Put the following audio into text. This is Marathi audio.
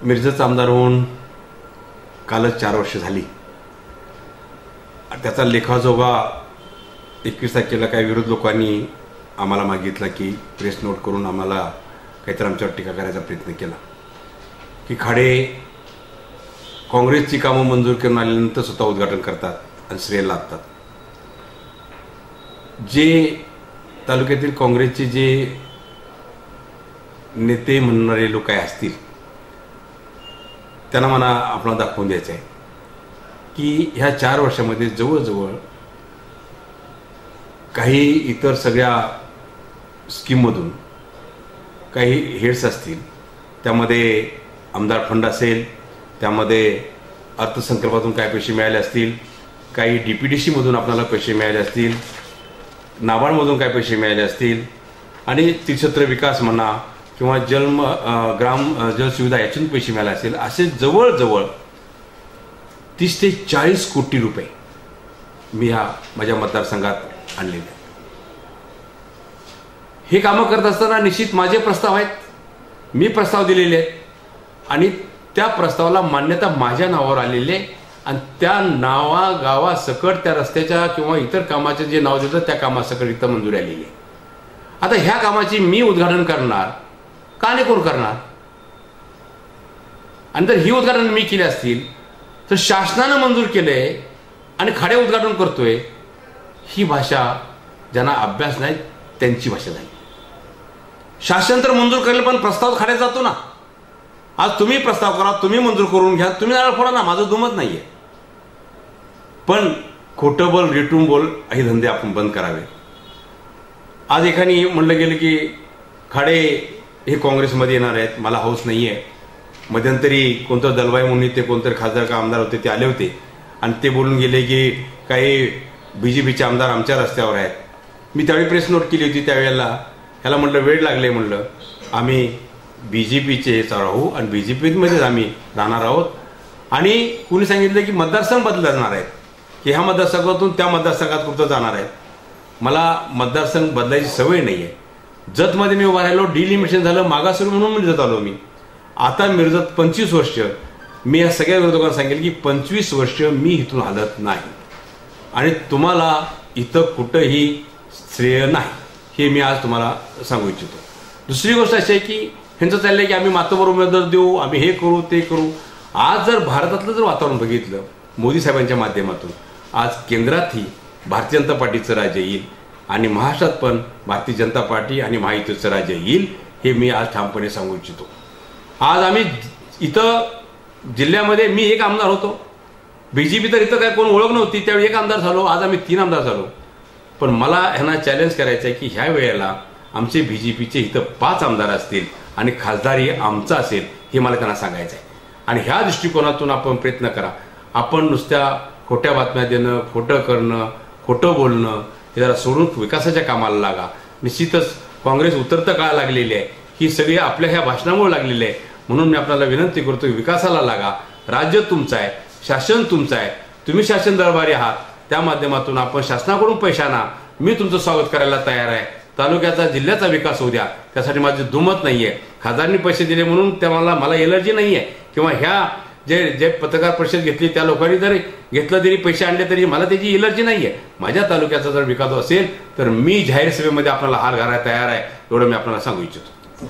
मिरजेचा आमदार होऊन कालच 4 वर्ष झाली. त्याचा लेखाजोगा 21 तारखेला काही विरोध लोकांनी आम्हाला मागितला की प्रेस नोट करून आम्हाला काहीतरी आमच्यावर टीका करायचा प्रयत्न केला की खाडे काँग्रेसची कामं मंजूर करून आल्यानंतर स्वतः उद्घाटन करतात आणि श्रेय लादतात. जे तालुक्यातील काँग्रेसचे जे नेते म्हणणारे लोक काय असतील त्यांना मला आपल्याला दाखवून द्यायचं आहे की ह्या 4 वर्षामध्ये जवळजवळ काही इतर सगळ्या स्कीममधून काही हेड्स असतील, त्यामध्ये आमदार फंड असेल, त्यामध्ये अर्थसंकल्पातून काय पैसे मिळाले असतील, काही DPDC मधून आपल्याला पैसे मिळाले असतील, नाबार्डमधून काय पैसे मिळाले असतील आणि त्रिक्षेत्र विकास म्हणा किंवा जलसुविधा यातून पैसे मिळाले असतील. असे जवळजवळ 30 ते 40 कोटी रुपये मी माझ्या मतदारसंघात आणलेले. हे कामं करत असताना निश्चित माझे प्रस्ताव आहेत, मी प्रस्ताव दिलेले आहेत आणि त्या प्रस्तावाला मान्यता माझ्या नावावर आलेली आहे आणि त्या गावासकट त्या रस्त्याच्या किंवा इतर कामाचे जे नाव देतं त्या कामासकट इथं मंजुरी आलेली आहे. आता ह्या कामाची मी उद्घाटन करणार का नाही, कोण करणार? आणि जर ही उद्घाटन मी केली असतील तर शासनानं मंजूर केलंय आणि खाडे उद्घाटन करतोय, ही भाषा ज्यांना अभ्यास नाही त्यांची भाषा झाली. शासन तर मंजूर करेल पण प्रस्ताव खाड्यात जातो ना. आज तुम्ही प्रस्ताव करा, तुम्ही मंजूर करून घ्या, तुम्ही नारळ फोडा ना, माझं दुमत नाहीये. पण खोटं बोल, रेटून बोल हे धंदे आपण बंद करावे. आज एकाने म्हणलं गेलं की खाडे हे काँग्रेसमध्ये येणार आहेत, मला हौस नाहीये. मध्यंतरी कोणतं दलवाई म्हणून ते कोणतरी खासदार का आमदार होते ते आले होते आणि ते बोलून गेले की काही BJPचे आमदार आमच्या रस्त्यावर आहेत. मी त्यावेळी प्रेस नोट केली होती. त्यावेळेला ह्याला म्हटलं वेळ लागले, म्हणलं आम्ही BJPचेच राहू आणि BJPमध्येच आम्ही राहणार आहोत. आणि कुणी सांगितलं की मतदारसंघ बदलणार आहेत की ह्या मतदारसंघातून त्या मतदारसंघात कुठं जाणार आहेत. मला मतदारसंघ बदलायची सवय नाही आहे. जतमध्ये मी उभा राहिलो, डिलिमिटेशन झालं, मागासवर्गीय म्हणून मिरजत आलो मी. आता मिरजत 25 वर्ष. मी या सगळ्या विरोधकांना सांगेल की 25 वर्ष मी इथून हलत नाही आणि तुम्हाला इथं कुठंही श्रेय नाही, हे मी आज तुम्हाला सांगू इच्छितो. दुसरी गोष्ट अशी आहे की ह्यांचं चाललंय की आम्ही मातोबर उमेदवार देऊ, आम्ही हे करू ते करू. आज जर भारतातलं जर वातावरण बघितलं मोदी साहेबांच्या माध्यमातून, आज केंद्रातही भारतीय जनता पार्टीचं राज्य येईल आणि महाराष्ट्रात पण भारतीय जनता पार्टी आणि महायुतीचं राज्य येईल, हे मी आज ठामपणे सांगू इच्छितो. आज आम्ही इथं जिल्ह्यामध्ये मी एक आमदार होतो, BJP तर इथं काय कोण ओळख नव्हती, त्यावेळी एक आमदार झालो, आज आम्ही 3 आमदार झालो. पण मला ह्यांना चॅलेंज करायचं आहे की ह्या वेळेला आमचे BJPचे इथं 5 आमदार असतील आणि खासदारी आमचा असेल, हे मला त्यांना सांगायचं आहे. आणि ह्या दृष्टिकोनातून आपण प्रयत्न करा. आपण नुसत्या खोट्या बातम्या देणं, खोटं करणं, खोटं बोलणं हे जरा सोडून विकासाच्या कामाला लागा. निश्चितच काँग्रेस उतरतं काळ लागलेली आहे, ही सगळी आपल्या ह्या भाषणामुळे लागलेली आहे. म्हणून मी आपल्याला विनंती करतो की विकासाला लागा. राज्य तुमचं आहे, शासन तुमचं आहे, तुम्ही शासन दरबारी आहात. त्या माध्यमातून आपण शासनाकडून पैसा आणा. मी तुमचं स्वागत करायला तयार आहे. तालुक्याचा जिल्ह्याचा विकास होऊ द्या, त्यासाठी माझी दुमत नाहीये. खासदारांनी पैसे दिले म्हणून त्याला मला एलर्जी नाहीये किंवा ह्या जे पत्रकार परिषद घेतली त्या लोकांनी जरी घेतलं तरी पैसे आणले तरी मला त्याची एलर्जी नाहीये. माझ्या तालुक्याचा जर विकास असेल तर मी जाहीर सभेमध्ये आपल्याला हार घालायला तयार आहे, एवढं मी आपल्याला सांगू इच्छितो.